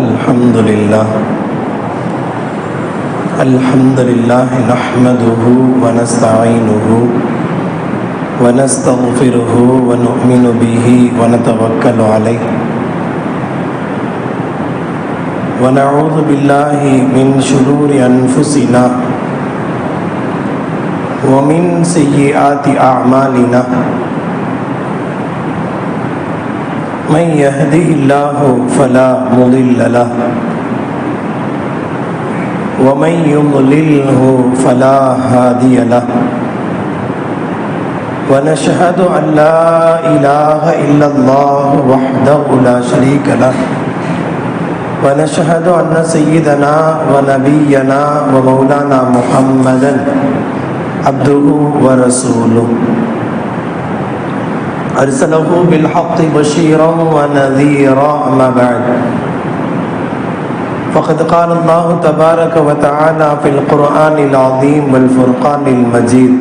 الحمد لله نحمده ونستعينه ونستغفره ونؤمن به ونتوكل عليه ونعوذ بالله من شرور أنفسنا ومن سيئات أعمالنا من يهده الله فلا مضل له ومن يضلله فلا هادي له ونشهد أن لا إله إلا الله وحده لا شريك له ونشهد أن سيدنا ونبينا ومولانا محمدا عبده ورسوله أرسله بالحق بشيرا ونذيرا. أما بعد فقد قال الله تبارك وتعالى في القرآن العظيم والفرقان المجيد: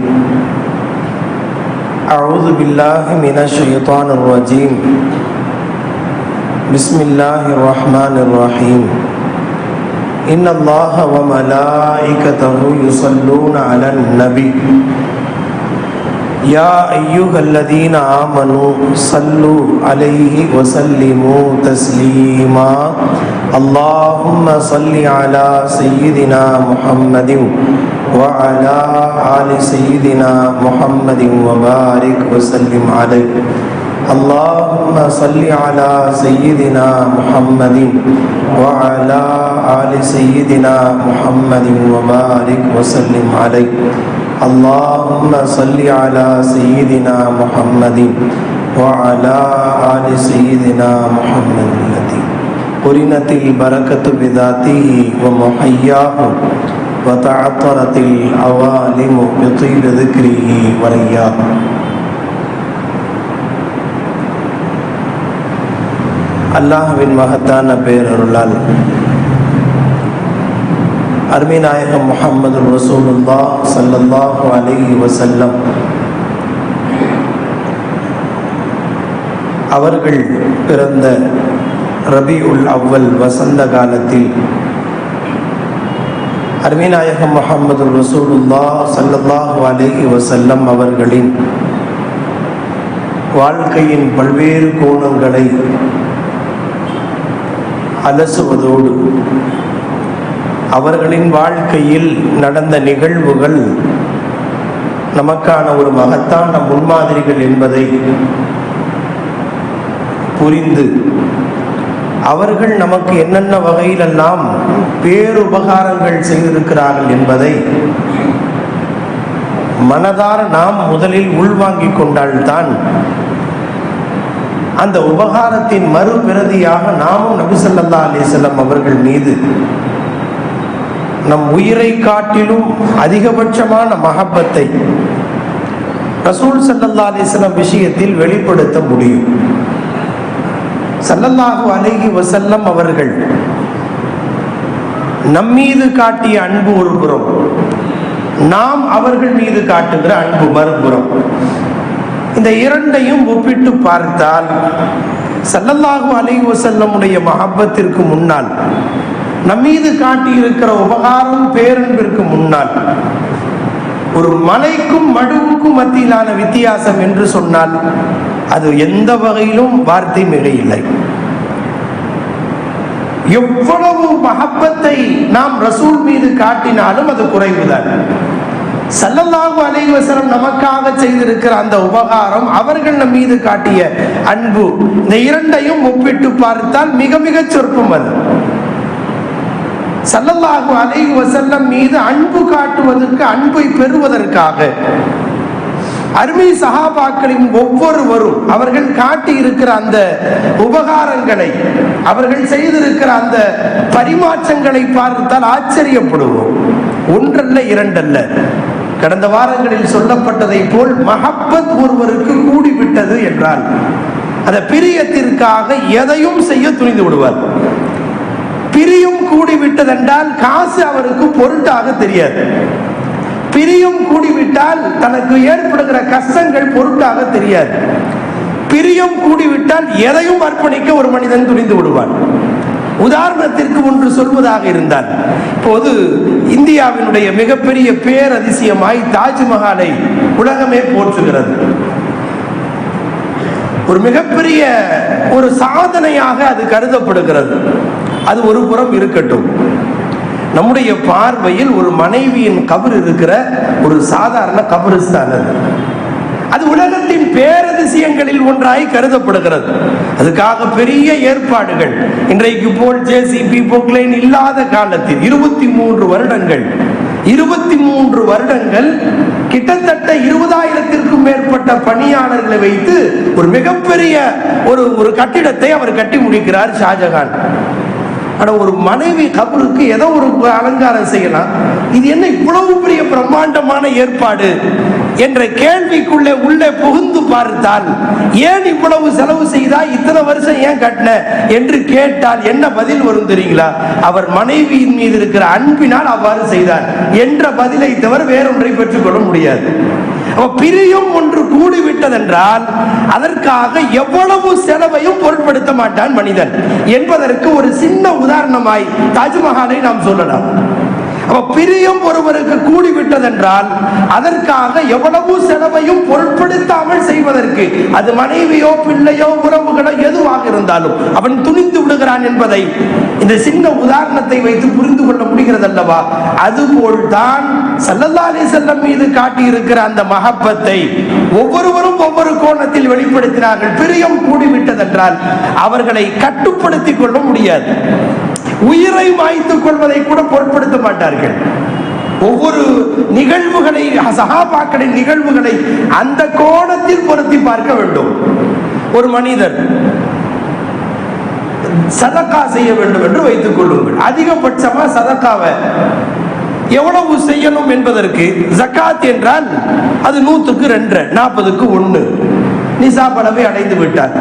أعوذ بالله من الشيطان الرجيم، بسم الله الرحمن الرحيم. إن الله وملائكته يصلون على النبي يا أيها الذين آمنوا صلوا عليه وسلموا تسليما. اللهم صل على سيدنا محمد وعلى آل سيدنا محمد وبارك وسلم عليه. اللهم صل على سيدنا محمد وعلى آل سيدنا محمد وبارك وسلم عليه. اللهم صل على سيدنا محمد وعلى آل سيدنا محمد الذي قرنت البركة بذاته ومحياه وتعطرت العوالم بطيب ذكره ورياه. அல்லாஹ்வின் மகத்தான பேரருளால் அருமை நாயகம் முஹம்மது ரசூலுல்லாஹ் ஸல்லல்லாஹு அலைஹி வஸல்லம் அவர்கள் பிறந்த ரபியுல் அவ்வல் வசந்த காலத்தில் அருமை நாயகம் முஹம்மது ரசூலுல்லாஹ் ஸல்லல்லாஹு அலைஹி வஸல்லம் அவர்களின் வாழ்க்கையின் பல்வேறு கோணங்களை அலசுவதோடு அவர்களின் வாழ்க்கையில் நடந்த நிகழ்வுகள் நமக்கான ஒரு மகத்தான முன்மாதிரிகள் என்பதை புரிந்து அவர்கள் நமக்கு என்னென்ன வகையிலெல்லாம் பேருபகாரங்கள் செய்திருக்கிறார்கள் என்பதை மனதார நாம் முதலில் உள்வாங்கிக் கொண்டால்தான் அந்த உபகாரத்தின் மறுபிரதியாக நாமும் நபி ஸல்லல்லாஹு அலைஹி வஸல்லம் அவர்கள் மீது நம் உயிரை காட்டிலும் அதிகபட்சமான மஹப்பத்தை ரசூல் ஸல்லல்லாஹு அலைஹி வஸல்லம் விஷயத்தில் வெளிப்படுத்த முடியும். ஸல்லல்லாஹு அலைஹி வஸல்லம் அவர்கள் நம்மீது காட்டிய அன்பு ஒரு புறம், நாம் அவர்கள் மீது காட்டுகிற அன்பு மறுபுறம். இந்த இரண்டையும் ஒப்பிட்டு பார்த்தால் ஸல்லல்லாஹு அலைஹி வஸல்லமுடைய மஹப்பத்திற்கு முன்னால் நம்மீது காட்டியிருக்கிற உபகாரம் பேரன்பிற்கு முன்னால் ஒரு மலைக்கும் மடுவுக்கும் மத்தியிலான வித்தியாசம் என்று சொன்னால் அது எந்த வகையிலும் வார்த்தை மிகையில்லை. எவ்வளவு மஹப்பத்தை நாம் ரசூல் மீது காட்டினாலும் அது குறைவுதான். ஸல்லல்லாஹு அலைஹி வஸல்லம் நமக்காக செய்திருக்கிற அந்த உபகாரம், அவர்கள் நம் மீது காட்டிய அன்பு, இந்த இரண்டையும் ஒப்பிட்டு பார்த்தால் மிக மிக சொற்பம். அது ஸல்லல்லாஹு அலைஹி வஸல்லம் மீது அன்பு காட்டுவதற்கு, அன்பை பெறுவதற்காக அருமை சஹாபாக்களின் ஒவ்வொருவரும் அவர்கள் காட்டி இருக்கிற அந்த உபகாரங்களை, அவர்கள் செய்திருக்கிற அந்த பரிமாற்றங்களை பார்த்தால் ஆச்சரியப்படுவோம். ஒன்றல்ல இரண்டல்ல. கடந்த வாரங்களில் சொல்லப்பட்டதை போல் மஹப்பத் ஒருவருக்கு கூடிவிட்டது என்றால் அந்த பிரியத்திற்காக எதையும் செய்ய துணிந்து விடுவார். பிரியம் கூடிவிட்டதென்றால் காசு அவருக்கு பொருட்டாக தெரியாது. பிரியம் கூடிவிட்டால் தனக்கு ஏற்படுகிற கஷ்டங்கள் பொருட்டாக தெரியாது. பிரியம் கூடிவிட்டால் எதையும் அர்ப்பணிக்க ஒரு மனிதன் துணிந்து விடுவான். உதாரணத்திற்கு ஒன்று சொல்வதாக இருந்தால், இப்போது இந்தியாவினுடைய மிகப்பெரிய பேரதிசயமாய் தாஜ்மஹாலை உலகமே போற்றுகிறது. ஒரு மிகப்பெரிய ஒரு சாதனையாக அது கருதப்படுகிறது. அது ஒரு புறம் இருக்கட்டும். நம்முடைய பார்வையில் ஒரு மனைவியின் கபர் இருக்கிற ஒரு சாதாரண கபரிஸ்தான் அது உலகத்தின் பேரதிசயங்களில் ஒன்றாய் கருதப்படுகிறது. அதுக்காக பெரிய ஏற்பாடுகள், இன்றைக்கு போல் ஜேசிபி பொக்லைன் இல்லாத காலத்தில் 23 வருடங்கள் கிட்டத்தட்ட 20,000-க்கும் மேற்பட்ட பணியாளர்களை வைத்து ஒரு மிகப்பெரிய ஒரு கட்டிடத்தை அவர் கட்டி முடிக்கிறார் ஷாஜகான். ஆனா ஒரு மனைவி கபருக்கு ஏதோ ஒரு அலங்காரம் செய்யலாம், இது என்ன இவ்வளவு பெரிய பிரம்மாண்டமான ஏற்பாடு என்ற கேள்விக்குள்ளே உள்ளே புகுந்து பார்த்தால், ஏன் இவ்வளவு செலவு செய்தா, இத்தனை வருஷம் ஏன் கட்டின என்று கேட்டால் என்ன பதில் வரும் தெரியுங்களா? அவர் மனைவியின் மீது இருக்கிற அன்பினால் அவ்வாறு செய்தார் என்ற பதிலை தவிர வேறொன்றை பெற்றுக்கொள்ள முடியாது. பிரியம் ஒன்று கூடிவிட்டதென்றால் அதற்காக எவ்வளவு செலவையும் பொருட்படுத்த மாட்டான் மனிதன் என்பதற்கு ஒரு சின்ன உதாரணமாய் தாஜ்மஹாலை நாம் சொல்லலாம். பிரியம் ஒருவருக்கு கூடிவிட்டதென்றால் அதற்காக எவ்வளவு செலவையும் பொருட்படுத்தாமல் செய்வதற்கு, அது மனைவியோ பிள்ளையோ உறவுகளோ எதுவாக இருந்தாலும் அவன் துணிந்து விடுகிறான் என்பதை இந்த சின்ன உதாரணத்தை வைத்து புரிந்து கொள்ள முடிகிறது அல்லவா? அதுபோல்தான் ஸல்லல்லாஹு அலைஹி வஸல்லம் மீது காட்டியிருக்கிற அந்த மஹப்பத்தை ஒவ்வொருவரும் ஒவ்வொரு கோணத்தில் வெளிப்படுத்தினார்கள். பிரியம் கூடிவிட்டதென்றால் அவர்களை கட்டுப்படுத்திக் கொள்ள முடியாது. உயிரை மாய்த்துக் கொள்வதை கூட பொருட்படுத்த மாட்டார்கள். ஒவ்வொரு நிகழ்வுகளை, சஹாபாக்களின் நிகழ்வுகளை அந்த கோணத்தில் பொருத்தி பார்க்க வேண்டும். ஒரு மனிதர் சதக்கா செய்ய வேண்டும் என்று வைத்துக் கொள்ளுங்கள். அதிகபட்சமா சதக்காவை எவ்வளவு செய்யணும் என்பதற்கு, ஜகாத் என்றால் அது 100க்கு 2, 40க்கு 1 நிசாப் அளவை அடைந்து விட்டார்.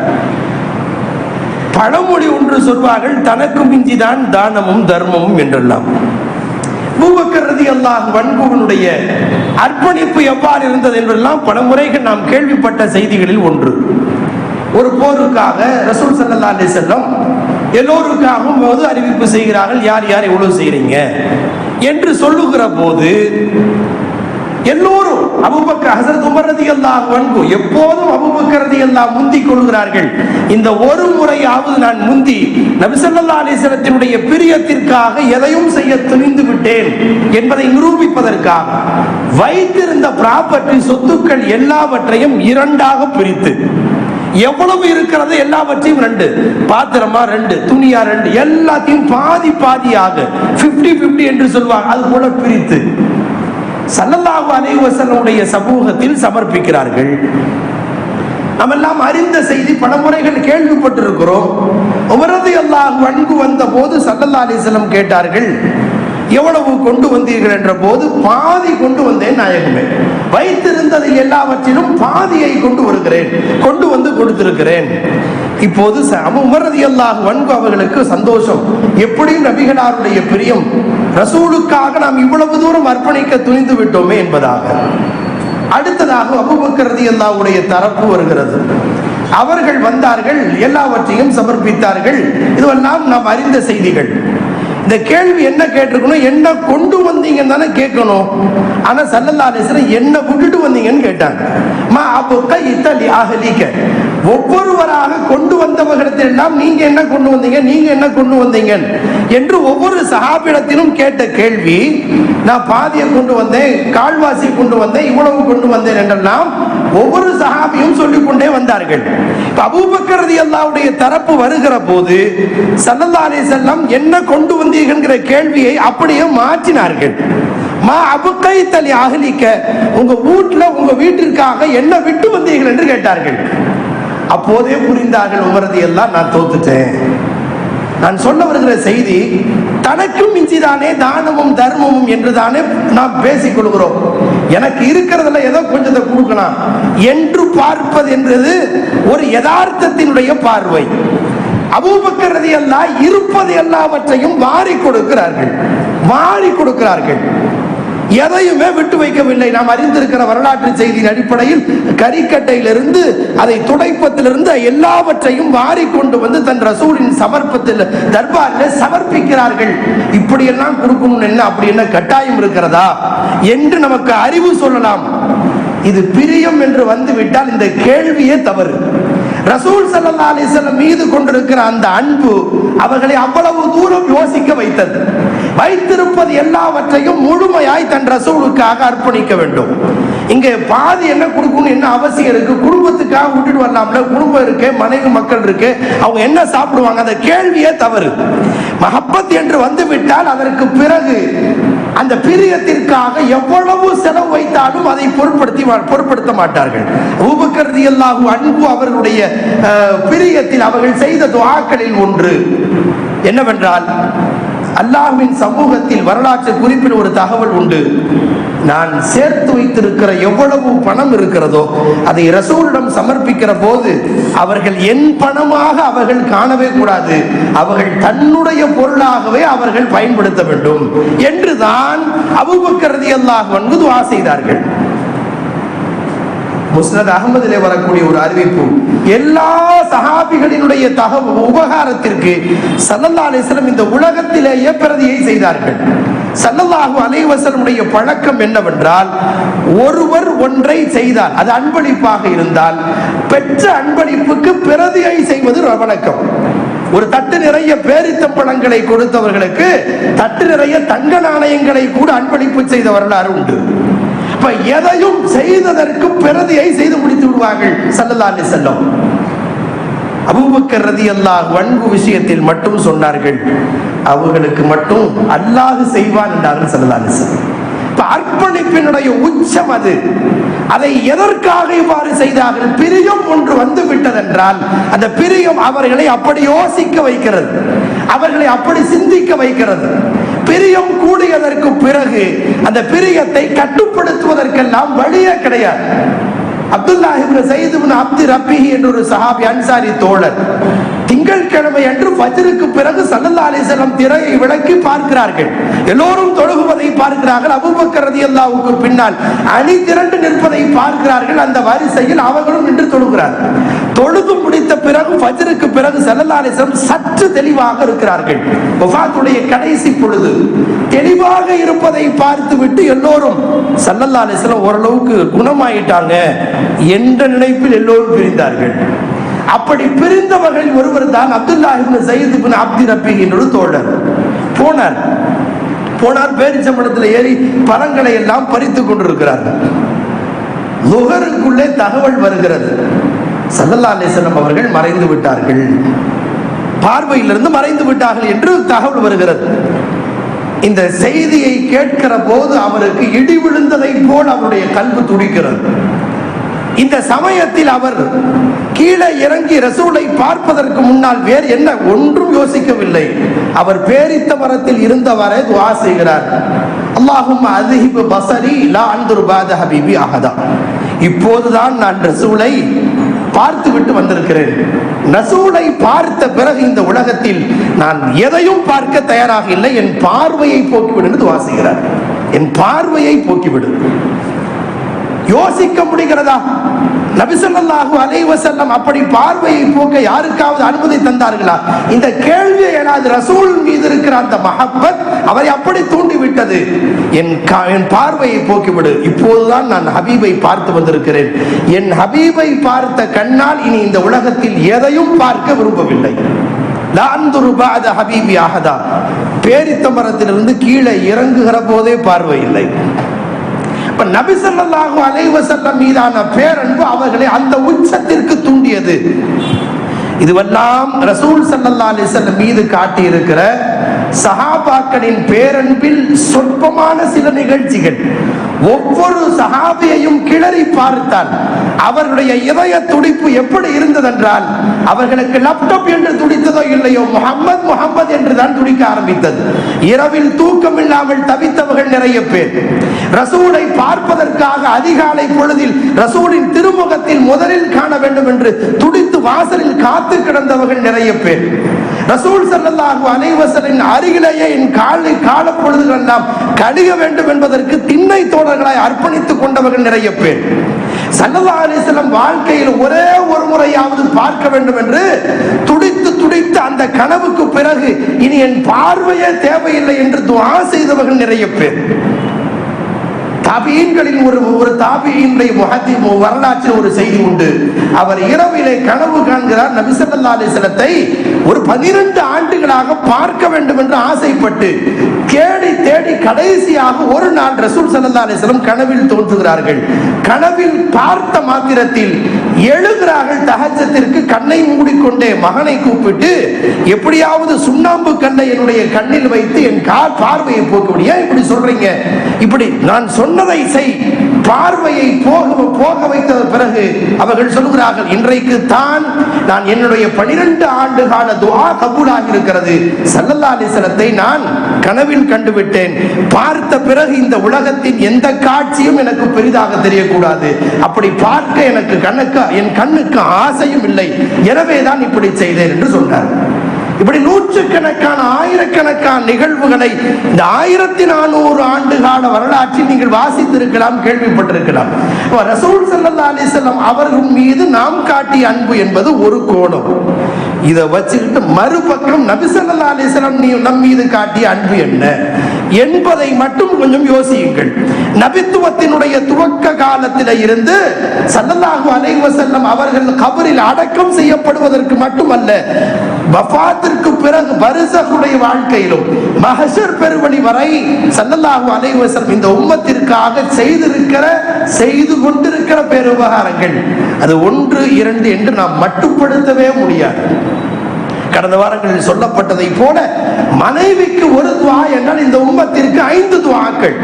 பழமொழி ஒன்று சொல்வார்கள், தனக்கு மிஞ்சிதான் தானமும் தர்மமும் என்றெல்லாம். அபூபக்கர் ரலியல்லாஹு அன்ஹுவினுடைய அர்ப்பணிப்பு எவ்வாறு இருந்தது என்றெல்லாம் பல முறைகள் நாம் கேள்விப்பட்ட செய்திகளில் ஒன்று. ஒரு போருக்காக ரசூல் ஸல்லல்லாஹு அலைஹி வஸல்லம் எல்லோருக்காகவும் போது அறிவிப்பு செய்கிறார்கள், யார் யார் எவ்வளவு செய்றீங்க என்று சொல்லுகிற போது எல்லோரும் அபூபக்கர், ஹஸரத் உமர் ரலியல்லாஹு அன்ஹு எப்போதும் அபூபக்கர் ரலியல்லாஹு முந்திக் கொள்கிறார்கள். இந்த ஒரு முறையாவது நான் முந்தி நபி ஸல்லல்லாஹு அலைஹி வஸல்லத்தினுடைய பிரியத்திற்காக எதையும் செய்ய துணிந்து விட்டேன் என்பதை நிரூபிப்பதற்காக வைத்திருந்த ப்ராப்பர்ட்டி, சொத்துக்கள் எல்லாவற்றையும் 2ஆக பிரித்து, எவ்வளவு இருக்கிறது எல்லாவற்றையும் 2, பாத்திரமா 2, துணியா 2, எல்லாத்தையும் பாதி பாதியாக 50-50 என்று சொல்வாங்க, அது போல பிரித்து ஸல்லல்லாஹு அலைஹி வஸல்லம் சமூகத்தில் சமர்ப்பிக்கிறார்கள். நாம் எல்லாம் அறிந்த செய்தி, பல முறைகள் கேள்விப்பட்டிருக்கிறோம். உமர் ரலியல்லாஹு அன்ஹு வந்த போது ஸல்லல்லாஹு அலைஹி வஸல்லம் கேட்டார்கள், எவ்வளவு கொண்டு வந்தீர்கள் என்ற போது, பாதி கொண்டு வந்தேன் நாயகமே, வைத்திருந்தது எல்லாவற்றிலும் பாதியை கொண்டு வருகிறேன், கொண்டு வந்து கொடுத்திருக்கிறேன். இப்போது உமர் ரலியல்லாஹு அன்ஹு அவர்களுக்கு சந்தோஷம், எப்படியும் நபிகளாருடைய பிரியம், ரசூலுக்காக நாம் இவ்வளவு தூரம் அர்ப்பணிக்க துணிந்து விட்டோமே என்பதாக. அடுத்ததாக அபூபக்கர் ரலியல்லாஹுடைய தரப்பு வருகிறது. அவர்கள் வந்தார்கள், எல்லாவற்றையும் சமர்ப்பித்தார்கள். இதுவெல்லாம் நாம் அறிந்த செய்திகள். இந்த கேள்வி என்ன கேட்டிருக்கணும், என்ன கொண்டு வந்தீங்கன்னு தானே கேட்கணும். ஆனா ஸல்லல்லாஹு அலைஹி வஸல்லம் என்ன விட்டுட்டு வந்தீங்கன்னு கேட்டாங்க. மா அபுகைத லி அஹ்லிக, ஒவ்வொருவராக கொண்டு வந்தவர்களிடத்தில் எல்லாம் நீங்க என்ன கொண்டு வந்தீங்க, நீங்க என்ன கொண்டு வந்தீங்க என்று ஒவ்வொரு சஹாபியிடத்திலும் கேட்ட கேள்வி. நான் பாதியை கொண்டு வந்தேன், கால்வாசி கொண்டு வந்தேன், இவ்வளவு கொண்டு வந்தேன் என்றெல்லாம் ஒவ்வொரு சஹாபியும் சொல்லிக் கொண்டே வந்தார்கள். அபூபக்கர் ரலியல்லாஹுடைய தரப்பு வருகிற போது ஸல்லல்லாஹு அலைஹி வஸல்லம் என்ன கொண்டு வந்தீங்கங்கிற கேள்வியை அப்படியே மாற்றினார்கள். மா அபுகைத லி அஹ்லிக, உங்க வீட்டுல உங்க வீட்டிற்காக என்ன விட்டு வந்தீர்கள் என்று கேட்டார்கள். அப்போதே புரிந்தார்கள், உமர் ரலியல்லாஹு, நான் தோத்துட்டேன். நான் சொல்ல வருகிற செய்தி, தனக்கும் மிஞ்சிதானே தானமும் தர்மமும் என்று தானே நாம் பேசிக் கொள்கிறோம். எனக்கு இருக்கிறதுல ஏதோ கொஞ்சத்தை கொடுக்கலாம் என்று பார்ப்பது என்றது ஒரு யதார்த்தத்தினுடைய பார்வை. அபூபக்கர் ரலியல்லாஹு இருப்பது எல்லாவற்றையும் வாரி கொடுக்கிறார்கள். எதையுமே விட்டு வைக்கவில்லை. நாம் அறிந்திருக்கிற வரலாற்று செய்தியின் அடிப்படையில் கரிக்கட்டையிலிருந்து அதை துடைப்பத்திலிருந்து எல்லாவற்றையும் வாரிக்கொண்டு வந்து தன் ரசூலின் சமர்ப்பத்தில் தர்பாரில் சமர்ப்பிக்கிறார்கள். இப்படியெல்லாம் கொடுக்கணும் என்ன அப்படி என்ன கட்டாயம் இருக்கிறதா என்று நமக்கு அறிவு சொல்லலாம். இது பிரியம் என்று வந்துவிட்டால் இந்த கேள்வியே தவறு. ரசூல் ஸல்லல்லாஹு அலைஹி வஸல்லம் மீது கொண்டிருக்கிற அந்த அன்பு அவர்களை அவ்வளவு தூரம் யோசிக்க வைத்தது. வைத்திருப்பது எல்லாவற்றையும் முழுமையாய் தன் ரசூலுக்காக அர்ப்பணிக்க வேண்டும். இங்கே பாதி என்ன கொடுக்கணும் என்ன அவசியம் இருக்கு? குடும்பத்துக்காக விட்டுட்டு வரலாம்ல. குடும்பம் இருக்கு, மனைவி மக்கள் இருக்கு, அவங்க என்ன சாப்பிடுவாங்க? அந்த கேள்வியே தவறு. மஹப்பத் என்று வந்துவிட்டால் அதற்கு பிறகு அந்த பிரியத்திற்காக எவ்வளவு செலவு வைத்தாலும் அதை பொருட்படுத்த மாட்டார்கள். அபூபக்கர் ரலியல்லாஹு அன்ஹு அவர்களுடைய பிரியத்தில் அவர்கள் செய்த துஆக்களில் ஒன்று என்னவென்றால், அல்லாஹ்வின் சமூகத்தில் வரலாற்று குறிப்பில் ஒரு தகவல் உண்டு. நான் சேர்த்து வைத்திருக்கிற எவ்வளவு பணம் இருக்கிறதோ அதை ரசூலிடம் சமர்ப்பிக்கிற போது அவர்கள் என் பணமாக அவர்கள் காணவே கூடாது, அவர்கள் தன்னுடைய பொருளாகவே அவர்கள் பயன்படுத்த வேண்டும் என்றுதான் அபூபக்கர் ரலியல்லாஹு அன்ஹு துஆ செய்தார்கள். முஸ்னத் அஹ்மதிலே வரக்கூடிய ஒரு அறிவிப்பு, எல்லா சஹாபிகளினுடைய உபகாரத்திற்கு ஸல்லல்லாஹு அலைஹி வஸல்லம் இந்த உலகத்திலேயே பிரதியை செய்தார்கள். ஸல்லல்லாஹு அலைஹி வஸல்லமுடைய பழக்கம் என்னவென்றால், ஒருவர் ஒன்றை செய்தால் அது அன்பளிப்பாக இருந்தால் பெற்ற அன்பளிப்புக்கு பிரதியை செய்வது வழக்கம். ஒரு தட்டு நிறைய பேரித்தம்பழங்களை கொடுத்தவர்களுக்கு தட்டு நிறைய தங்க நாணயங்களை கூட அன்பளிப்பு செய்த வரலாறு உண்டு. எதையும் செய்ததற்கு பிரதியை செய்து முடித்து விடுவார்கள் ஸல்லல்லாஹு அலைஹி வஸல்லம். அபூபக்கர் ரலியல்லாஹு அன்ஹு விஷயத்தில் மட்டும் சொன்னார்கள், அவர்களுக்கு மட்டும் அல்லாஹ் செய்வான் என்றார்கள் ஸல்லல்லாஹு அலைஹி வஸல்லம். அர்ப்பணிப்பினுடைய உச்சம் அது. அதை எதற்காக இவ்வாறு செய்தார்கள்? பிரியம் ஒன்று வந்து விட்டதென்றால் அந்த பிரியம் அவர்களை அப்படி யோசிக்க வைக்கிறது, அவர்களை அப்படி சிந்திக்க வைக்கிறது. பிரியம் கூடியதற்கு பிறகு அந்த பிரியத்தை கட்டுப்படுத்துவதற்கெல்லாம் வழியே கிடையாது. அப்துல்லாஹ் இப்னு ஸைத் இப்னு அப்து ரப்பிஹி என்ற ஒரு சஹாபி அன்சாரி தோழர் திங்கட்கிழமை அன்று ஃபஜ்ருக்கு பிறகு ஸல்லல்லாஹு அலைஹி வஸல்லம் திரையை விலக்கி பார்க்கிறார்கள். எல்லோரும் தொழுகுவதை பார்க்கிறார்கள். அபூபக்கர் ரலியல்லாஹுவுக்கு பின்னால் அணி திரண்டு நிற்பதை பார்க்கிறார்கள். அந்த வரிசையில் அவர்களும் நின்று தொழுகிறார்கள். தொழுது முடித்த பிறகு ஃபஜ்ருக்கு பிறகு ஸல்லல்லாஹு அலைஹி வஸல்லம் சற்று தெளிவாக இருக்கிறார்கள். வஃபாத்துடைய கடைசி பொழுது தெளிவாக இருப்பதை பார்த்துவிட்டு எல்லோரும் ஸல்லல்லாஹு அலைஹி வஸல்லம் ஓரளவுக்கு குணமாயிட்டாங்க என்ற நினைப்பில் எல்லோரும் பிரிந்தார்கள். அப்படி பிரிந்தவர்கள் ஒருவர் தான் அப்துல்லாஹ் இப்னு ஸைத் இப்னு அப்து ரப்பிஹி என்ற தோழர். போனார் பேரிச்சம்பழத்தில் ஏறி பழங்களை எல்லாம் பறித்துக் கொண்டிருக்கிறார்கள். லுஹருக்குள்ளே தகவல் வருகிறது, ஸல்லல்லாஹு அலைஹி வஸல்லம் அவர்கள் மறைந்து விட்டார்கள், பார்வையிலிருந்து மறைந்து விட்டார்கள் என்று தகவல் வருகிறது. இந்த செய்தியை கேட்கிற போது அவருக்கு இடி விழுந்ததை போல் அவருடைய கல்வி துடிக்கிறது. இந்த சமயத்தில் அவர் கீழே இறங்கி ரசூலை பார்ப்பதற்கு முன்னால் வேறு என்ன ஒன்றும் யோசிக்கவில்லை. அவர் பேரித்த மரத்தில் இருந்தவரை துஆ செய்கிறார், அல்லாஹும்ம அஸ்ஹிப் பஸரி லா அன்துர் பாத ஹபீபி அஹதா. இப்போதுதான் நான் ரசூலை பார்த்து விட்டு வந்திருக்கிறேன். ரசூலை பார்த்த பிறகு இந்த உலகத்தில் நான் எதையும் பார்க்க தயாராக இல்லை, என் பார்வையை போக்கிவிடு என்று துஆ செய்கிறார். என் பார்வையை போக்கிவிடு. யோசிக்க முடிகிறதா? நபி ஸல்லல்லாஹு அலைஹி வஸல்லம் அப்படி பார்வையை போக்க யாருக்காவது அனுமதி தந்தார்களா? இந்த கேள்வியை எழாது. ரசூல் மீது இருக்கிற அந்த மஹப்பத் அவரை அப்படி தூண்டிவிட்டது. என் பார்வையை போக்கிவிடு, இப்போதுதான் நான் ஹபீபை பார்த்து வந்திருக்கிறேன். என் ஹபீபை பார்த்த கண்ணால் இனி இந்த உலகத்தில் எதையும் பார்க்க விரும்பவில்லை. ஹபீபி அஹதா. பேரித்த மரத்திலிருந்து கீழே இறங்குகிற போதே பார்வை இல்லை. நபி ஸல்லல்லாஹு அலைஹி வஸல்லம் மீதான பேரன்பு அவர்களை அந்த உச்சத்திற்கு தூண்டியது. இதுவெல்லாம் ரசூல் ஸல்லல்லாஹு அலைஹி வஸல்லம் மீது காட்டி இருக்கிற சஹாபாக்களின் பேரன்பில் சொற்பமான சில நிகழ்ச்சிகள். ஒவ்வொரு சஹாபா சஹாபியையும் கிளறி பார்த்தால் அவர்களுடைய இதய துடிப்பு எப்படி இருந்ததென்றால், அவர்களுக்கு லேப்டாப் என்று துடித்ததோ இல்லையோ, முஹம்மது முஹம்மது என்று தான் துடிக்க ஆரம்பித்தது. இரவில் தூக்கம் இல்லாமல் தவித்தவர்கள் நிறைய பேர். ரசூலை பார்ப்பதற்காக அதிகாலை பொழுதில் ரசூலின் திருமுகத்தில் முதலில் காண வேண்டும் என்று துடித்து வாசலில் காத்து கிடந்தவர்கள் நிறைய பேர். ரசூல் ஸல்லல்லாஹு அலைஹி வஸல்லம் அருகிலேயே என் கால பொழுதுகள் எல்லாம் கழிய வேண்டும் என்பதற்கு திண்ணை தோழர்களாய் அர்ப்பணித்துக் கொண்டவர்கள் நிறைய பேர். ஸல்லல்லாஹு அலைஹி வஸல்லம் வாழ்க்கையில் ஒரே ஒரு முறையாவது பார்க்க வேண்டும் என்று துடித்து துடித்து அந்த கனவுக்கு பிறகு இனி என் பார்வையே தேவையில்லை என்று துஆ செய்தவர்கள் நிறைய பேர். தாபியீன்களின் ஒரு தாபியீனுடைய வரலாற்றில் ஒரு செய்தி உண்டு. அவர் இரவிலே கனவு காண்கிறார், நபி ஸல்லல்லாஹு அலைஹி வஸல்லத்தை ஒரு 12 ஆண்டுகளாக பார்க்க வேண்டும் என்று ஆசைப்பட்டு தேடி தேடி கடைசியாக ஒரு நாள் ரசூல் ஸல்லல்லாஹு அலைஹி வஸல்லம் கனவில் தோன்றுகிறார்கள். கனவில் பார்த்த மாத்திரத்தில் எழுகிறார்கள். தஹஜ்ஜத்திற்கு கண்ணை மூடிக்கொண்டே மகனை கூப்பிட்டு, எப்படியாவது சுண்ணாம்பு கல்லை என்னுடைய கண்ணில் வைத்து என் பார்வையை போக்கும்படியா இப்படி சொல்றீங்க, இப்படி நான் சொன்னதை செய், பார்வையை போக வைத்த பிறகு அவர்கள் சொல்கிறார்கள், இன்றைக்கு தான் நான் என்னுடைய 12 ஆண்டு கால துஆ கபூலாகி இருக்கிறது. ஸல்லல்லாஹு அலைஹி வஸல்லத்தை நான் கனவில் கண்டுவிட்டேன். பார்த்த பிறகு இந்த உலகத்தின் எந்த காட்சியும் எனக்கு பெரிதாக தெரியக்கூடாது. அப்படி பார்க்க என் கண்ணுக்கு ஆசையும் இல்லை. எனவேதான் இப்படி செய்தேன் என்று சொன்னார். இப்படி நூற்றுக்கணக்கான ஆயிரக்கணக்கான நிகழ்வுகளை இந்த 1400 ஆண்டு கால வரலாற்றில் நீங்கள் வாசித்திருக்கலாம், கேள்விப்பட்டிருக்கலாம். ரசூல் ஸல்லல்லாஹு அலைஹி வஸல்லம் அவர்கள் மீது நாம் காட்டிய அன்பு என்பது ஒரு கோணம். இதை வச்சுக்கிட்டு மறுபக்கம் நபி ஸல்லல்லாஹு அலைஹி வஸல்லம் நம் மீது காட்டிய அன்பு என்ன என்பதை மட்டும் கொஞ்சம் யோசியுங்கள். நபித்துவத்தினுடைய துவக்க காலத்தில் இருந்து ஸல்லல்லாஹு அலைஹி வஸல்லம் அவர்கள் கபரில் அடக்கம் செய்யப்படுவதற்கு மட்டுமல்ல, வஃபாத்திற்கு பிறகு பர்ஸகுடைய வாழ்க்கையிலும் மஹ்ஷர் பெருவழி வரை ஸல்லல்லாஹு அலைஹி வஸல்லம் இந்த உம்மத்திற்காக செய்து கொண்டிருக்கிற பேருபகாரங்கள் அது 1, 2 என்று நாம் மட்டுப்படுத்தவே முடியாது. கடந்த வாரங்களில் சொல்லப்பட்டதை போல மனைவிக்கு ஒரு துஆ என்றால் இந்த உம்மத்திற்கு 5 துஆக்கள்.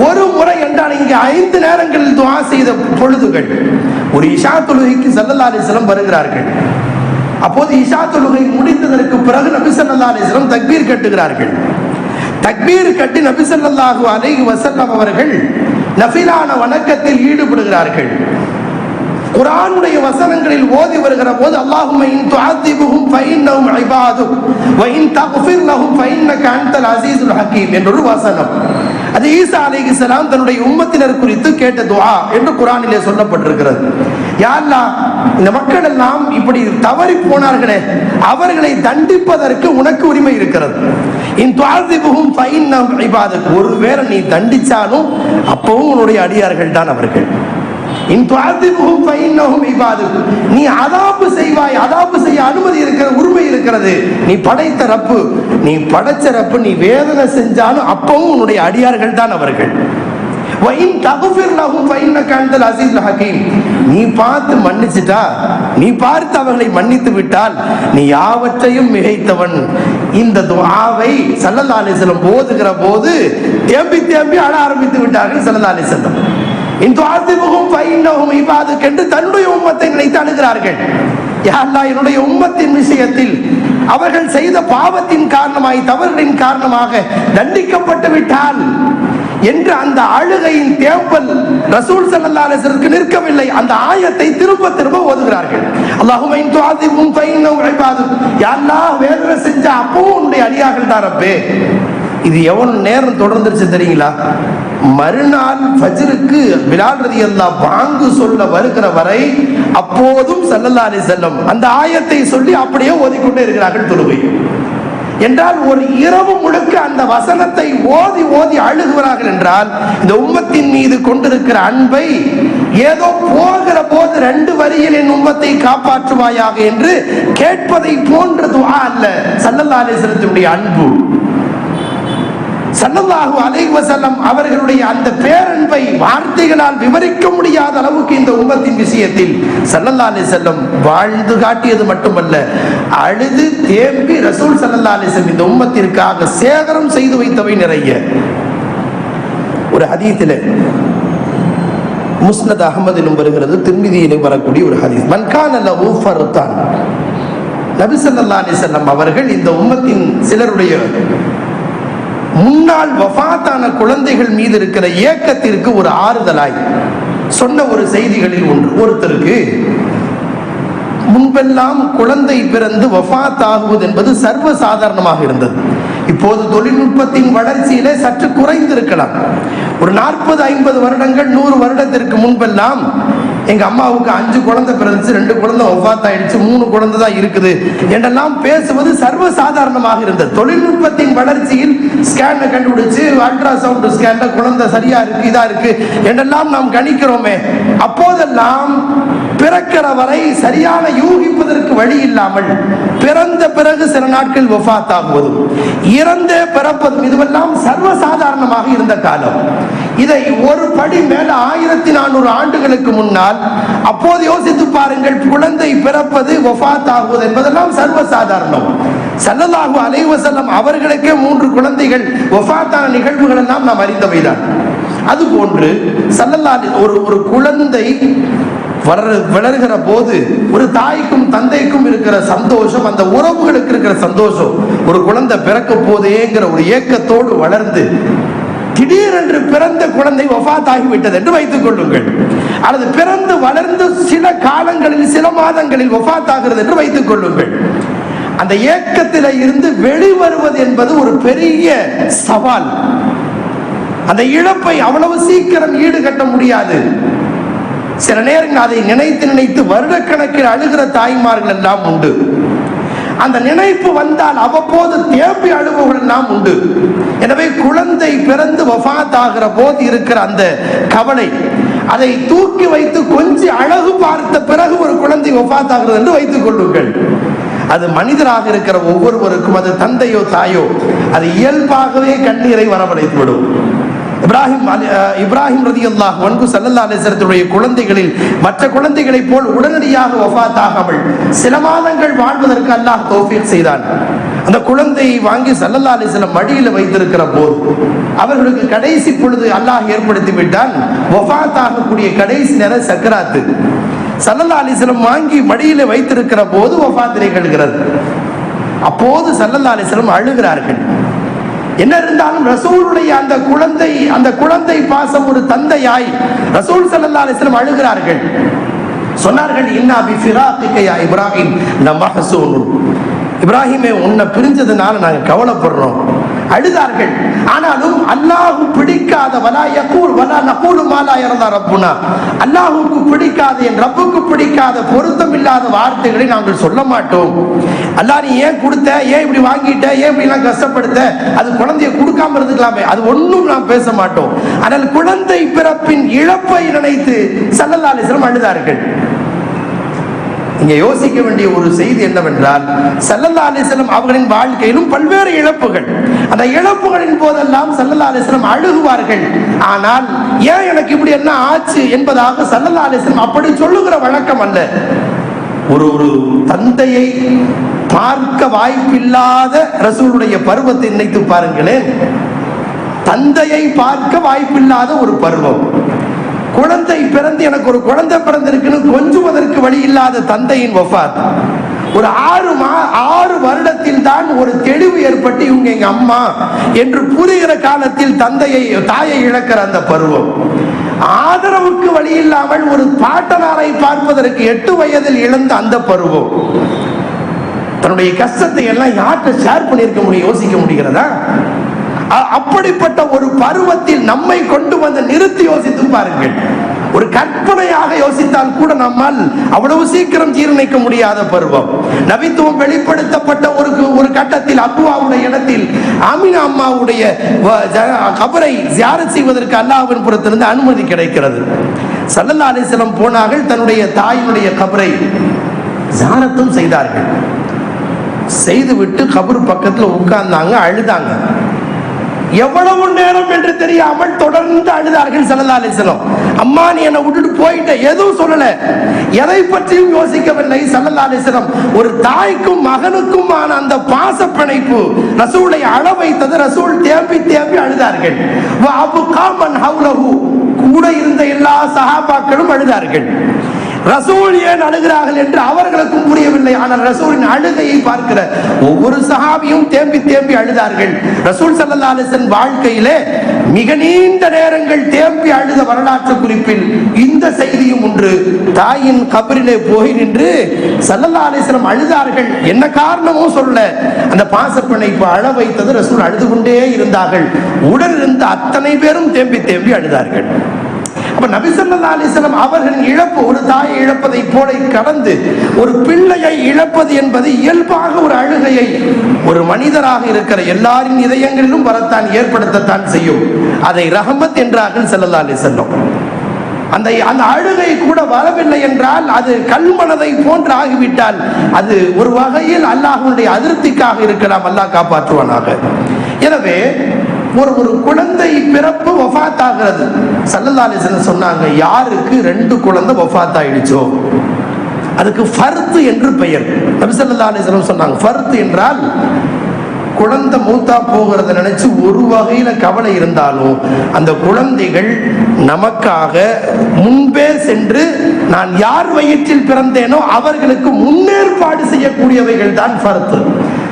ஒரு முறை என்றால் இங்கே 5 நேரங்களில் துஆ செய்த பொழுதுகள். ஒரு இஷா தொழுகைக்கு ஸல்லல்லாஹு அலைஹி வஸல்லம் வருகிறார்கள். அப்போது இஷா தொழுகை முடிந்ததற்கு பிறகு நபி ஸல்லல்லாஹு அலைஹி வஸல்லம் தக்பீர் கட்டுகிறார்கள். தக்பீர் கட்டி நபி ஸல்லல்லாஹு அலைஹி வஸல்லம் அவர்கள் நஃபிலான வணக்கத்தில் ஈடுபடுகிறார்கள். குர்ஆனுடைய வசனங்களில் ஓதி வருகிற போது அல்லாஹும்ம இன் துஅதிபுஹும் ஃபஇன்னஹும் இபாதுக் வ இன் தக்ஃபிர் லஹும் ஃபஇன்னக அன்தல் அஸீஸுல் ஹகீம் என்ற ஒரு வசனம். அது ஈசா அலைஹிஸ்ஸலாம் தன்னுடைய உம்மத்தினர் குறித்து கேட்ட துஆ என்று குர்ஆனிலே சொல்லப்பட்டிருக்கிறது. யா அல்லாஹ், இந்த மக்கள் எல்லாம் இப்படி தவறி போனார்களே, அவர்களை தண்டிப்பதற்கு உனக்கு உரிமை இருக்கிறது. இன் துஅதிபுஹும் ஃபஇன்னஹும் இபாதுக், ஒருவேளை நீ தண்டிச்சாலும் அப்பவும் உன்னுடைய அடியார்கள் தான் அவர்கள். நீ அதாபு செய்வாய், அதாபு செய்ய அனுமதி இருக்கிற, உரிமை இருக்கிறது. நீ படைத்த ரப்பு, நீ படைச்ச ரப்பு, நீ வேதனை செஞ்சாலும் அப்பவும் உன்னுடைய அடியார்கள் தான் அவர்கள். நீ பார்த்து மன்னிச்சுட்டா, நீ பார்த்து அவர்களை மன்னித்து விட்டால் நீ யாவற்றையும் மிகைத்தவன். இந்த துஆவை ஸல்லல்லாஹு அலைஹி வஸல்லம் போதுகிற போது தேம்பி தேம்பி அழ ஆரம்பித்து விட்டார்கள் ஸல்லல்லாஹு அலைஹி வஸல்லம். என்று தன்னுடைய உம்மத்தை நினைத்து அழுகிறார்கள். யா அல்லாஹ், என்னுடைய உம்மத்தின் விஷயத்தில் அவர்கள் செய்த பாவத்தின் காரணமாய், தவறுகளின் காரணமாக தண்டிக்கப்பட்டு விட்டால் என்று அந்த அழுகையின் தேம்பல் ரசூல் ஸல்லல்லாஹு அலைஹி வஸல்லம் நிற்கவில்லை. அந்த ஆயத்தை திரும்ப திரும்ப ஓதுகிறார்கள். அல்லாஹும்ம இன் துஅதிபுஹும் ஃபஇன்னஹும் இபாதுக். யா அல்லாஹ், வேதனை செஞ்ச அப்பவும் உன்னுடைய அடியார்கள் தான் ரப்பே. இது எவ்வளவு நேரம் தொடர்ந்துருச்சு தெரியுங்களா? மறுநாள் ஃபஜ்ருக்கு பிலால் ரலியல்லாஹு பாங்கு சொல்ல வருகிற வரை அப்போதும் ஸல்லல்லாஹு அலைஹி வஸல்லம் அந்த ஆயத்தை சொல்லி அப்படியே ஓதிக்கொண்டே இருக்கிறார்கள் தொழுகை. என்றால் ஒரு இரவு முழுக்க அந்த வசனத்தை ஓதி ஓதி அழுகுகிறார்கள். என்றால் இந்த உம்மத்தின் மீது கொண்டிருக்கிற அன்பை ஏதோ போகிற போது 2 வரியில் என் உம்மத்தை காப்பாற்றுவாயாக என்று கேட்பதை போன்ற துஆ அல்ல ஸல்லல்லாஹு அலைஹி வஸல்லமுடைய அன்பு. ஸல்லல்லாஹு அலைஹி வஸல்லம் அவர்களுடைய அந்த பேரன்பை வார்த்தைகளால் விவரிக்க முடியாத அளவுக்கு இந்த உம்மத்தின் விஷயத்தில் ஸல்லல்லாஹு அலைஹி வஸல்லம் வாழ்ந்து காட்டியது மட்டுமல்ல, அழுது தேம்பி ரசூல் ஸல்லல்லாஹு அலைஹி வஸல்லம் இந்த உம்மத்திற்காக சேகரம் செய்து வைத்தவை நிறைய. ஒரு ஹதீஸிலே முஸ்னத் அஹ்மதிலும் வருகிறது, திர்மிதியிலும் வரக்கூடிய ஒரு ஹதீஸ். மன் கான லஹு ஃபர்தான், நபி ஸல்லல்லாஹு அலைஹி வஸல்லம் அவர்கள் இந்த உம்மத்தின் சிலருடைய முன்னாள் வஃபாத்தான குழந்தைகள் மீது இருக்கிற ஏக்கத்திற்கு ஒரு ஆறுதலாய் சொன்ன ஒரு செய்திகளில் ஒன்று, ஒருத்தருக்கு முன்பெல்லாம் குழந்தை பிறந்து வஃபாத் ஆகுவது என்பது சர்வ சாதாரணமாக இருந்தது. இப்போது தொழில்நுட்பத்தின் வளர்ச்சியிலே சற்று குறைந்திருக்கலாம். ஒரு 40-50 வருடங்கள் 100 வருடத்திற்கு முன்பெல்லாம் எங்க அம்மாவுக்கு 5 குழந்தை பிறந்துச்சு, 2 குழந்தை வஃபாத் ஆயிடுச்சு, 3 குழந்தை தான் இருக்குது என்றெல்லாம் பேசுவது சர்வ சாதாரணமாக இருந்தது. தொழில்நுட்பத்தின் வளர்ச்சியில் ஸ்கேனை கண்டுபிடிச்சு அல்ட்ராசவுண்ட் ஸ்கேன்ல குழந்தை சரியா இருக்கு, இதா இருக்கு என்றெல்லாம் நாம் கணிக்கிறோமே. அப்போதெல்லாம் பிறக்கிற வரை சரியான யூகிப்பதற்கு வழி இல்லாமல் பிறந்த பிறகு சில நாட்கள் வஃபாத் ஆகுவதும் இறந்தே பிறப்பதும் இதுவெல்லாம் சர்வ சாதாரணமாக இருந்த காலம். இதை ஒரு படி மேல 1400 ஆண்டுகளுக்கு முன்னால் அப்போது யோசித்து பாருங்கள். குழந்தை பிறப்பது வஃபாத் ஆகுவது என்பதெல்லாம் சர்வ சாதாரணம். ஸல்லல்லாஹு அலைஹி வஸல்லம் அவர்களுக்கே 3 குழந்தைகள் வஃபாத்தான நிகழ்வுகள் எல்லாம் நாம் அறிந்தவைதான். அதுபோன்று ஸல்லல்லாஹு ஒரு குழந்தை வளர்கிற போது ஒரு தாய்க்கும் தந்தைக்கும் இருக்கிற சந்தோஷம், அந்த உறவுகளுக்கு இருக்கிற சந்தோஷம், ஒரு குழந்தை பிறக்க போதேங்கிற ஒரு ஏக்கத்தோடு வளர்ந்து திடீரென்று பிறந்த குழந்தை வஃபாத் ஆகிவிட்டது என்று வைத்துக் கொள்ளுங்கள், அல்லது பிறந்து வளர்ந்து சில காலங்களில் சில மாதங்களில் வஃபாத் ஆகிறது என்று வைத்துக் கொள்ளுங்கள். அந்த ஏக்கத்தில இருந்து வெளிவருவது என்பது ஒரு பெரிய சவால். அந்த இழப்பை அவ்வளவு சீக்கிரம் ஈடுகட்ட முடியாது. சில நேரங்கள் அதை நினைத்து நினைத்து வருடக்கணக்கில் அழுகிற தாய்மார்கள் எல்லாம் உண்டு. அந்த நினைப்பு வந்தால் அவ்வப்போது தேம்பி அழுபவர்கள் எல்லாம் உண்டு. எனவே குழந்தை பிறந்து வஃபாத் ஆகிற போது இருக்கிற அந்த கவலை, அதை தூக்கி வைத்து கொஞ்சம் அழகு பார்த்த பிறகு ஒரு குழந்தை வஃபாத் ஆகிறது என்று வைத்துக் கொள்ளுங்கள். அது மனிதராக இருக்கிற ஒவ்வொருவருக்கும், அது தந்தையோ தாயோ, அது இயல்பாகவே கண்ணீரை வரவழைத்துவிடும். இப்ராஹிம் ரலியல்லாஹு அன்ஹு ஸல்லல்லாஹு அலைஹி வஸல்லம் குழந்தைகளில் மற்ற குழந்தைகளைப் போல் உடனடியாக வஃபாத் ஆகாமல் சில மாதங்கள் வாழ்வதற்கு அல்லாஹ் தௌஃபீக் செய்தான். அந்த குழந்தையை வாங்கி ஸல்லல்லாஹு அலைஹி வஸல்லம் மடியில் வைத்திருக்கிற போது அவர்களுக்கு கடைசி பொழுது அல்லாஹ் ஏற்படுத்தி விட்டான். வஃபாத் ஆகக்கூடிய கடைசி நேரம் சக்கராத்து. ஸல்லல்லாஹு அலைஹி வஸல்லம் வாங்கி மடியில் வைத்திருக்கிற போது வஃபாத் நிகழ்கிறது. அப்போது ஸல்லல்லாஹு அலைஹி வஸல்லம் அழுகிறார்கள். என்ன இருந்தாலும் ரசூலுடைய அந்த குழந்தை பாசம் ஒரு தந்தையாய் ரசூல் ஸல்லல்லாஹு அலைஹி வஸல்லம் அழுகிறார்கள். சொன்னார்கள், இன்னா பி ஃபிராகிக யா இப்ராஹிம் லமஹ்சூன், இப்ராஹிமே உன்னை பிரிஞ்சதுனால நாங்க கவலைப்படுறோம். அழுதார்கள். ஆனாலும் அல்லாஹ்வு பிடிக்காத வலா யகூல் வலா நகூலு மா லா யர்தா ரப்புனா, அல்லாஹ்வுக்கு பிடிக்காத, என் ரப்புக்கு பிடிக்காத, பொருத்தம் இல்லாத வார்த்தைகளை நாங்கள் சொல்ல மாட்டோம். அல்லாஹ் நீ ஏன் கொடுத்த, ஏன் இப்படி வாங்கிட்ட, ஏன் இப்படி எல்லாம் கஷ்டப்படுத்த, அது குழந்தையை கொடுக்காம இருந்துக்கலாமே, அது ஒன்றும் நாம் பேச மாட்டோம். ஆனால் குழந்தை பிறப்பின் இழப்பை நினைத்து ஸல்லல்லாஹு அலைஹி வஸல்லம் அழுதார்கள். இங்க யோசிக்க வேண்டிய ஒரு செய்தி என்னவென்றால், ஸல்லல்லாஹு அலைஹி வஸல்லம் அவர்களின் வாழ்க்கையிலும் பல்வேறு இழப்புகள், அந்த இழப்புகளின் போதெல்லாம் ஸல்லல்லாஹு அலைஹி வஸல்லம் அழுகுவார்கள். ஆனால் ஏன் எனக்கு இப்படி என்ன ஆச்சு என்பதாக ஸல்லல்லாஹு அலைஹி வஸல்லம் அப்படி சொல்லுகிற வழக்கம் அல்ல. ஒரு தந்தையை பார்க்க வாய்ப்பில்லாத ரசூலுடைய பருவத்தை நினைத்து பாருங்களேன். தந்தையை பார்க்க வாய்ப்பில்லாத ஒரு பருவம், குழந்தை பிறந்து எனக்கு ஒரு குழந்தை பிறந்திருக்குன்னு கொஞ்சுவதற்கு வழி இல்லாத தந்தையின் வஃபாத். ஒரு 6 வருடத்தில் தான் ஒரு தெளிவு ஏற்பட்டு இவங்க எங்க அம்மா என்று புரிகிற காலத்தில் தாயை இழக்கிற அந்த பருவம். ஆதரவுக்கு வழி இல்லாமல் ஒரு பாட்டனாரை பார்ப்பதற்கு 8 வயதில் இழந்த அந்த பருவம். தன்னுடைய கஷ்டத்தை எல்லாம் யார்கிட்ட ஷேர் பண்ணியிருக்க முடியும், யோசிக்க முடிகிறதா? அப்படிப்பட்ட ஒரு பருவத்தில் நம்மை கொண்டு வந்து நிறுத்தி யோசித்து பாருங்கள். ஒரு கற்பனையாக யோசித்தால் கூட நம்மால் அவ்வளவு சீக்கிரம் ஜீரணிக்க முடியாத பருவம். நபித்துவம் வெளிப்படுத்தப்பட்ட ஒரு கட்டத்தில் அப்வாவுடைய இடத்தில் ஆமினா அம்மாவுடைய கபரை ஜியாரத் செய்வதற்கு அல்லாஹ்வின் புறத்திலிருந்து அனுமதி கிடைக்கிறது. ஸல்லல்லாஹு அலைஹி வஸல்லம் போனார்கள், தன்னுடைய தாயினுடைய கபரை ஜியாரத்தும் செய்தார்கள். செய்துவிட்டு கபர் பக்கத்தில் உட்கார்ந்தாங்க, அழுதாங்க. எவ்வளவு நேரம் என்று தெரியாமல் தொடர்ந்து அழுதார்கள் ஸல்லல்லாஹு அலைஹி வஸல்லம். அம்மா நீ என்னை விட்டுட்டு போயிட்ட, எதுவும் சொல்லல, எதை பற்றியும் யோசிக்கவில்லை ஸல்லல்லாஹு அலைஹி வஸல்லம். ஒரு தாய்க்கும் மகனுக்குமான அந்த பாச பிணைப்பு ரசூலை அழ வைத்தது. ரசூல் தேம்பி தேம்பி அழுதார்கள். கூட இருந்த எல்லா சஹாபாக்களும் அழுதார்கள். ரசூல் ஏன் அழுகிறார்கள் என்று அவர்களுக்கும் புரியவில்லை. ஆனால் ரசூலின் அழுகையை பார்க்கிற ஒவ்வொரு சஹாபியும் தேம்பி தேம்பி அழுதார்கள். ரசூல் ஸல்லல்லாஹு அலைஹி வஸல்லம் வாழ்க்கையிலே மிக நீண்ட நேரங்கள் தேம்பி அழுத வரலாற்று குறிப்பில் இந்த செய்தியும் ஒன்று. தாயின் கபரிலே போய் நின்று ஸல்லல்லாஹு அலைஹி வஸல்லம் அழுதார்கள். என்ன காரணமோ சொல்ல, அந்த பாசப்பிணைப்பு அழ வைத்தது. ரசூல் அழுது கொண்டே இருந்தார்கள். உடன் இருந்த அத்தனை பேரும் தேம்பி தேம்பி அழுதார்கள். அப்ப நபி ஸல்லல்லாஹு அலைஹி வஸல்லம் அவர்களின் இழப்பு ஒரு தாயை இழப்பதை போல கடந்து ஒரு பிள்ளையை இழப்பது என்பது இயல்பாக ஒரு அழுகையை ஒரு மனிதராக இருக்கிற எல்லாரின் இதயங்களிலும் வரத்தான் ஏற்படுத்தத்தான் செய்யும். அதை ரஹமத் என்றார்கள் ஸல்லல்லாஹு அலைஹி வஸல்லம். அந்த அழுகை கூட வரவில்லை என்றால் அது கல்மனதை போன்று ஆகிவிட்டால் அது ஒரு வகையில் அல்லாஹ்வுடைய அதிருப்திக்காக இருக்கலாம். அல்லாஹ் காப்பாற்றுவானாக. எனவே ஒரு குழந்தை பிறப்பு வஃபாத் ஆகிறது. ஸல்லல்லாஹு அலைஹி வஸல்லம் சொன்னாங்க, யாருக்கு 2 குழந்தை வஃபாத் ஆயிடுச்சோ அதுக்கு ஃபர்த் என்று பெயர். நபி ஸல்லல்லாஹு அலைஹி வஸல்லம் சொன்னாங்க, ஃபர்த் என்றால் குழந்தை மூத்தா போகிறத நினைச்சு ஒரு வகையில கவலை இருந்தாலும் அந்த குழந்தைகள் நமக்காக முன்பே சென்று நான் யார் வயிற்றில் பிறந்தேனோ அவர்களுக்கு முன்னேற்பாடு செய்யக்கூடியவைகள் தான் ஃபர்த்.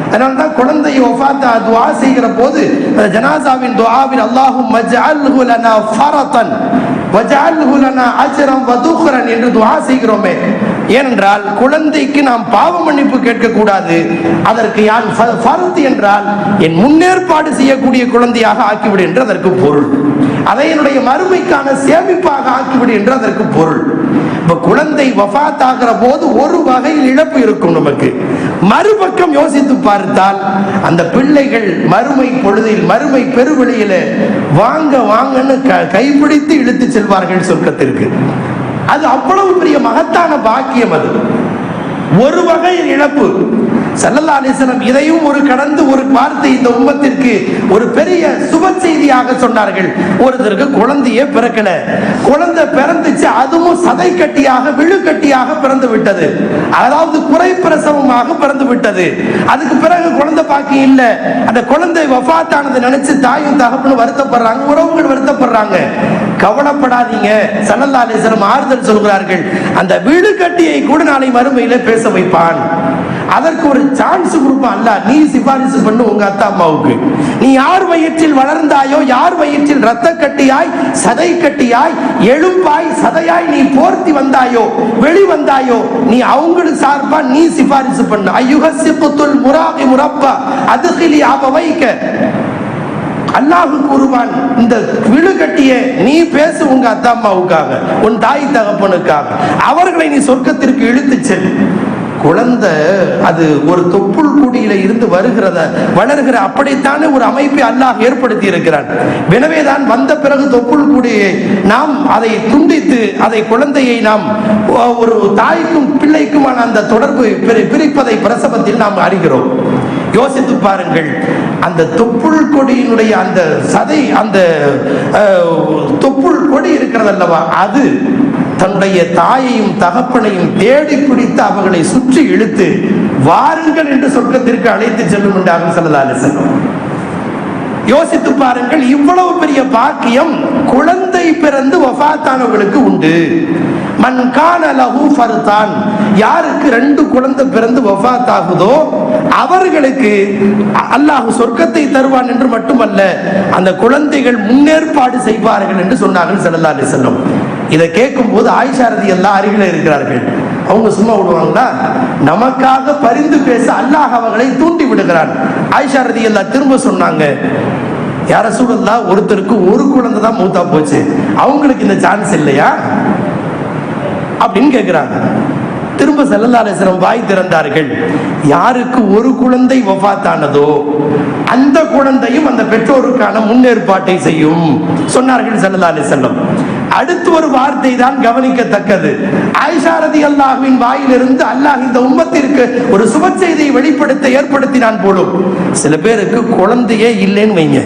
அதனால்தான் குழந்தை வஃபாத் துஆ செய்கிற போது ஜனாசாவின் துஆவில் அல்லாஹும்ம ஜஅல்ஹு லனா ஃபரதன் வஜஅல்ஹு லனா அஜ்ரன் வதுக்ரன் என்று துஆ செய்கிறோமே. ஏனென்றால் குழந்தைக்கு நாம் பாவ மன்னிப்பு கேட்க கூடாது. அதற்கு யான் ஃபர்த் என்றால் என் முன்னேற்பாடு செய்யக்கூடிய குழந்தையாக ஆக்கிவிடு என்று அதற்கு பொருள். அதை என்னுடைய மறுமைக்கான சேமிப்பாக ஆக்கிவிடு என்று அதற்கு பொருள். இப்ப குழந்தை வஃபாத் ஆகிற போது ஒரு வகையில் இழப்பு இருக்கும் நமக்கு. மறுபக்கம் யோசித்து பார்த்தால் அந்த பிள்ளைகள் மறுமை பொழுதில் மறுமை பெருவெளியில வாங்க வாங்கன்னு கைப்பிடித்து இழுத்து செல்வார்கள் சொர்க்கத்திற்கு. அது அவ்வளவு பெரிய மகத்தான பாக்கியம். அது ஒரு வகையில் இழப்பு. ஸல்லல்லாஹு அலைஹி வஸல்லம் இதையும் ஒரு கடந்து ஒரு வார்த்தை இந்த உம்மத்திற்கு ஒரு பெரிய சுப செய்தியாக சொன்னார்கள். ஒருத்தருக்கு குழந்தையே பிறக்கல, குழந்தை பிறந்துச்சு, அதுவும் சதை கட்டியாக விழுக்கட்டியாக பிறந்து விட்டது. அதாவது குறை பிரசவமாக பிறந்து விட்டது. அதுக்கு பிறகு குழந்தை பாக்கி இல்ல. அந்த குழந்தை வஃபாத்தானதை நினைச்சு தாயும் தகப்பனும் வருத்தப்படுறாங்க, உறவுகள் வருத்தப்படுறாங்க. கவலைப்படாதீங்க, ஸல்லல்லாஹு அலைஹி வஸல்லம் ஆறுதல் சொல்கிறார்கள். அந்த விழுக்கட்டியை கூட நாளை மறுமையில பேச வைப்பான். அதற்கு ஒரு சான்ஸ் கொடுப்பான் அல்லாஹ். நீ சிபாரிசு பண்ணு உங்க அத்தா அம்மாவுக்கு. நீ யார் வயிற்றில் வளர்ந்தாயோ, யார் வயிற்றில் ரத்த கட்டியாய் சதை கட்டியாய் எலும்பாய் சதையாய் நீ போர்த்தி வந்தாயோ, வெளி வந்தாயோ, நீ அவங்களுக்கு சார்பா நீ சிபாரிசு பண்ணு. அய்யுஹசிபுல் முராகி முரப்பா அதுகிலி அபவைக்க. அல்லாஹ் கூறுவான், இந்த விழுகட்டிய நீ பேசு உங்க அத்தா அம்மாவுக்காக, உன் தாய் தகப்பனுக்காக, அவர்களை நீ சொர்க்கத்திற்கு இழுத்து செல். குழந்தை அது ஒரு தொப்புள் குடியில இருந்து வருகிறத வளர்கிற அப்படித்தானே ஒரு அமைப்பை அல்லாஹ் ஏற்படுத்தி இருக்கிறான். எனவேதான் வந்த பிறகு தொப்புள் குடியை நாம் அதை துண்டித்து அதை குழந்தையை நாம் ஒரு தாய்க்கும் பிள்ளைக்குமான அந்த தொடர்பு பிரிப்பதை பிரசவத்தில் நாம் அறிகிறோம். யோசித்து பாருங்கள், அந்த தொப்புள் கொடியினுடைய அந்த சதை, அந்த தொப்புள் கொடி இருக்கிறது அல்லவா, அது தன்னுடைய தாயையும் தகப்பனையும் தேடி பிடித்து அவர்களை சுற்றி இழுத்து வாருங்கள் என்று சொர்க்கத்திற்கு அழைத்து செல்லும் என்றார்கள் ஸல்லல்லாஹு அலைஹி வஸல்லம். யோசித்து பாருங்கள், இவ்வளவு பெரிய பாக்கியம் குழந்தை பிறந்து வஃபாத்தானவர்களுக்கு உண்டு. மன் கான லஹு ஃபர்தான், யாருக்கு 2 குழந்தை பிறந்து வஃபாத் ஆகுதோ அவர்களுக்கு அல்லாஹ் சொர்க்கத்தை தருவான் என்று மட்டுமல்ல, அந்த குழந்தைகள் முன்னேற்பாடு செய்வார்கள் என்று சொன்னார்கள் ஸல்லல்லாஹு அலைஹி வஸல்லம். இதை கேட்கும் போது ஆயிஷா ரலியல்லாஹு அருகில் இருக்கிறார்கள். அவங்க சும்மா விடுவாங்களா? நமக்காக பரிந்து பேச அல்லாஹ் அவர்களை தூண்டி விடுகிறான். ஆயிஷா ரலியல்லாஹு திரும்ப சொன்னாங்க, யா ரசூலல்லாஹ், ஒருத்தருக்கு ஒரு குழந்தை தான் மூத்தா போச்சு, அவங்களுக்கு இந்த சான்ஸ் இல்லையா அப்படின்னு கேட்கிறாங்க. திரும்ப ஸல்லல்லாஹு அலைஹி வஸல்லம் வாய் திறந்தார்கள். யாருக்கு ஒரு குழந்தை வஃபாத்தானதோ அந்த குழந்தையும் அந்த பெற்றோருக்கான முன்னேற்பாட்டை செய்யும் சொன்னார்கள் ஸல்லல்லாஹு அலைஹி வஸல்லம். அடுத்து ஒரு வார்த்தை தான் கவனிக்கத்தக்கது. ஆயிஷா ரலியல்லாஹுவின் வாயிலிருந்து அல்லாஹ் இந்த உம்மத்திற்கு ஒரு சுப செய்தியை வெளிப்படுத்த ஏற்படுத்தினான் போலும். சில பேருக்கு குழந்தையே இல்லைன்னு வைங்க,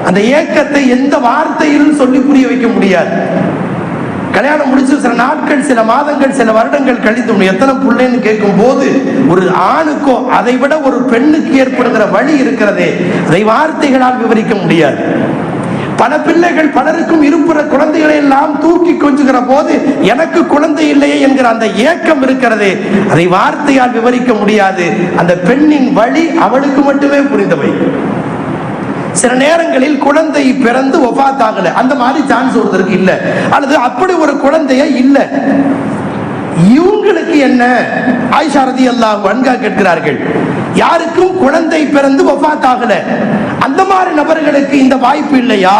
அந்த ஏக்கத்தை எந்த வார்த்தையிலும் சொல்லி புரிய வைக்க முடியாது. கல்யாணம் முடிச்சு சில நாட்கள், சில மாதங்கள், சில வருடங்கள் கழித்து எத்தனை பிள்ளைன்னு கேட்கும் போது ஒரு ஆணுக்கோ அதை விட ஒரு பெண்ணுக்கு ஏற்படுகிற வழி இருக்கிறதே, அதை வார்த்தைகளால் விவரிக்க முடியாது. பல பிள்ளைகள் பலருக்கும் இருப்புற குழந்தைகளை எல்லாம் தூக்கி கொஞ்சுகிற போது எனக்கு குழந்தை இல்லையே என்கிற அந்த ஏக்கம் இருக்கிறது, அதை வார்த்தையால் விவரிக்க முடியாது. அந்த பெண்ணின் வழி அவளுக்கு மட்டுமே புரிந்தவை. சில நேரங்களில் குழந்தை பிறந்து வஃபாத் ஆகல, அந்த மாதிரி சான்ஸ் ஒருத்தருக்கு இல்ல, அல்லது அப்படி ஒரு குழந்தைய இல்ல. இவங்களுக்கு என்ன? ஆயிஷா ரலியல்லாஹு அன்ஹா கேட்கிறார்கள், யாருக்கும் குழந்தை பிறந்து வஃபாத் ஆகல, அந்த மாதிரி நபர்களுக்கு இந்த வாய்ப்பு இல்லையா?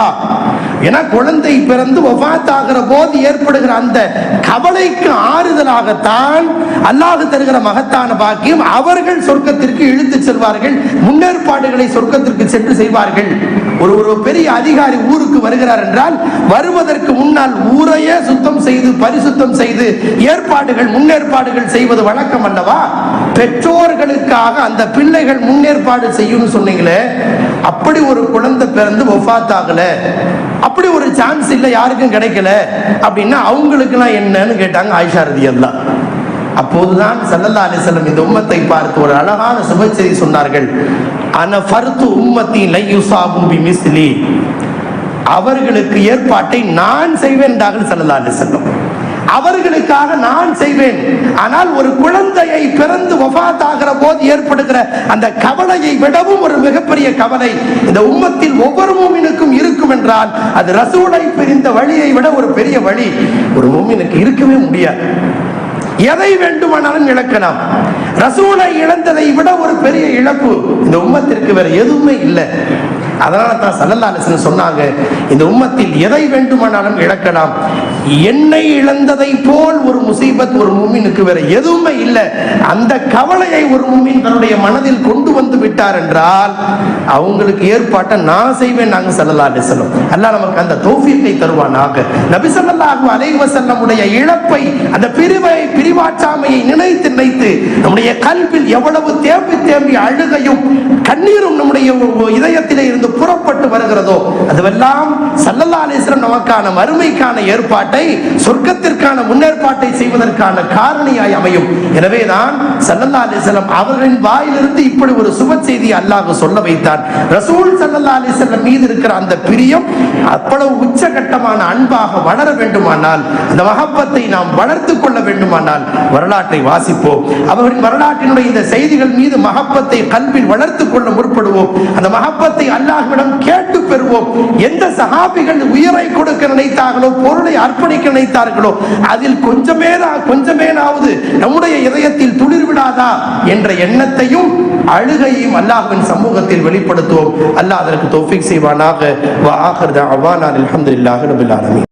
ஏன்னா குழந்தை பிறந்து வஃபாத் ஆகிற போது ஏற்படுகிற அந்த கவலைக்கு ஆறுதலாகத்தான் அல்லாஹ் தருகிற மகத்தான பாக்கியம். அவர்கள் சொர்க்கத்திற்கு இழுத்து செல்வார்கள், முன்னேற்பாடுகளை சொர்க்கத்திற்கு சென்று செய்வார்கள். ஒரு பெரிய அதிகாரி ஊருக்கு வருகிறார் என்றால் வருவதற்கு முன்னால் ஊரையே சுத்தம் செய்து பரிசுத்தம் செய்து ஏற்பாடுகள் முன்னேற்பாடுகள் செய்வது வழக்கம் அல்லவா? பெற்றோர்களுக்காக அந்த பிள்ளைகள் முன்னேற்பாடு செய்யும் சொன்னீங்களே, அப்படி ஒரு குழந்தை பிறந்து வஃபாத் ஆகல, அப்படி ஒரு சான்ஸ் இல்ல, யாருக்கும் கிடைக்கல அப்படின்னா அவங்களுக்குலாம் என்னன்னு கேட்டாங்க ஆயிஷா ரலியல்லாஹு. அப்போதுதான் ஸல்லல்லாஹு அலைஹி வஸல்லம் இந்த உம்மத்தை பார்த்து ஒரு அழகான சுபச்செய்தி சொன்னார்கள். அன ஃபர்து உம்மத்தி லை யுஸாபு பிமிஸ்லி, அவர்களுக்கு ஏற்பாட்டை நான் செய்வேன் என்றார்கள் ஸல்லல்லாஹு அலைஹி வஸல்லம். அவர்களுக்காக நான் செய்வேன். ஆனால் ஒரு குழந்தையை பிறந்து வஃபாத் ஆகிற போது ஏற்படுகிற அந்த கவலையை விடவும் ஒரு மிகப்பெரிய கவலை இந்த உம்மத்தில் ஒவ்வொரு மூமினுக்கும் இருக்கும் என்றால் அது ரசூலை பிரிந்த வழியை விட ஒரு பெரிய வழி ஒரு மூமினுக்கு இருக்கவே முடியாது. எதை வேண்டுமானாலும் இழக்கலாம். ரசூலை இழந்ததை விட ஒரு பெரிய இழப்பு இந்த உம்மத்திற்கு வேற எதுவுமே இல்லை. அதனால தான் ஸல்லல்லாஹு அலைஹி வஸல்லம் சொன்னாங்க, இந்த உம்மத்தில் எதை வேண்டுமானாலும் இழக்கலாம், என்னை இழந்ததை போல் ஒரு முசீபத் ஒரு மூமினுக்கு வேற எதுவுமே இல்லை. அந்த கவலையை ஒரு மூமின் தன்னுடைய மனதில் கொண்டு வந்து விட்டார் என்றால் அவங்களுக்கு ஏற்பாட்டை நான் செய்வேன் நாங்க ஸல்லல்லாஹு அலைஹி வஸல்லம். அல்லாஹ் நமக்கு அந்த தௌஃபீக்கை தருவானாக. நபி ஸல்லல்லாஹு அலைஹி வஸல்லம் உடைய இழப்பை, அந்த பிரிவாற்றாமையை நினைத்து நினைத்து நம்முடைய கல்வில் எவ்வளவு தேம்பி தேம்பி அழுகையும் கண்ணீரும் நம்முடைய இதயத்திலே இருந்து புறப்பட்டு வருகிறதோ அதுவெல்லாம் ஸல்லல்லாஹு அலைஹி வஸல்லம் நமக்கான மறுமைக்கான ஏற்பாட்டை, சொர்க்கத்திற்கான முன்னேற்பாட்டை செய்வதற்கான காரணியாய் அமையும். எனவேதான் ஸல்லல்லாஹு அலைஹி வஸல்லம் அவர்களின் வாயிலிருந்து இப்படி ஒரு சுப செய்தியை அல்லாஹ் சொல்ல வைத்தான். ரசூல் ஸல்லல்லாஹு அலைஹி வஸல்லம் மீது இருக்கிற அந்த பிரியம் அவ்வளவு உச்சகட்டமான அன்பாக வளர வேண்டுமானால், அந்த மஹப்பத்தை நாம் வளர்த்துக் கொள்ள வேண்டுமானால் வரலாற்றை வாசிப்போம். அவர்களின் வரலாற்றினுடைய இந்த செய்திகள் மீது மஹப்பத்தை கல்வியில் வளர்த்துக் கொள்ள முற்படுவோம். அந்த மஹப்பத்தை அல்லாஹ்விடம் கேட்டு பெறுவோம். எந்த சஹாபிகள் உயிரை கொடுக்க நினைத்தார்களோ, பொருளை அர்ப்பணிக்க நினைத்தார்களோ, அதில் கொஞ்சமேனாவது நம்முடைய இதயத்தில் துளிர் விடாதா என்ற எண்ணத்தையும் அழுகையும் அல்லாஹ்வின் சமூகத்தில் வெளிப்படுத்துவோம். அல்லாஹ் அதற்கு தௌஃபீக் செய்வானாக. வ ஆகிர் தஅவானா அல்ஹம்துலில்லாஹி ரப்பில் ஆலமீன்.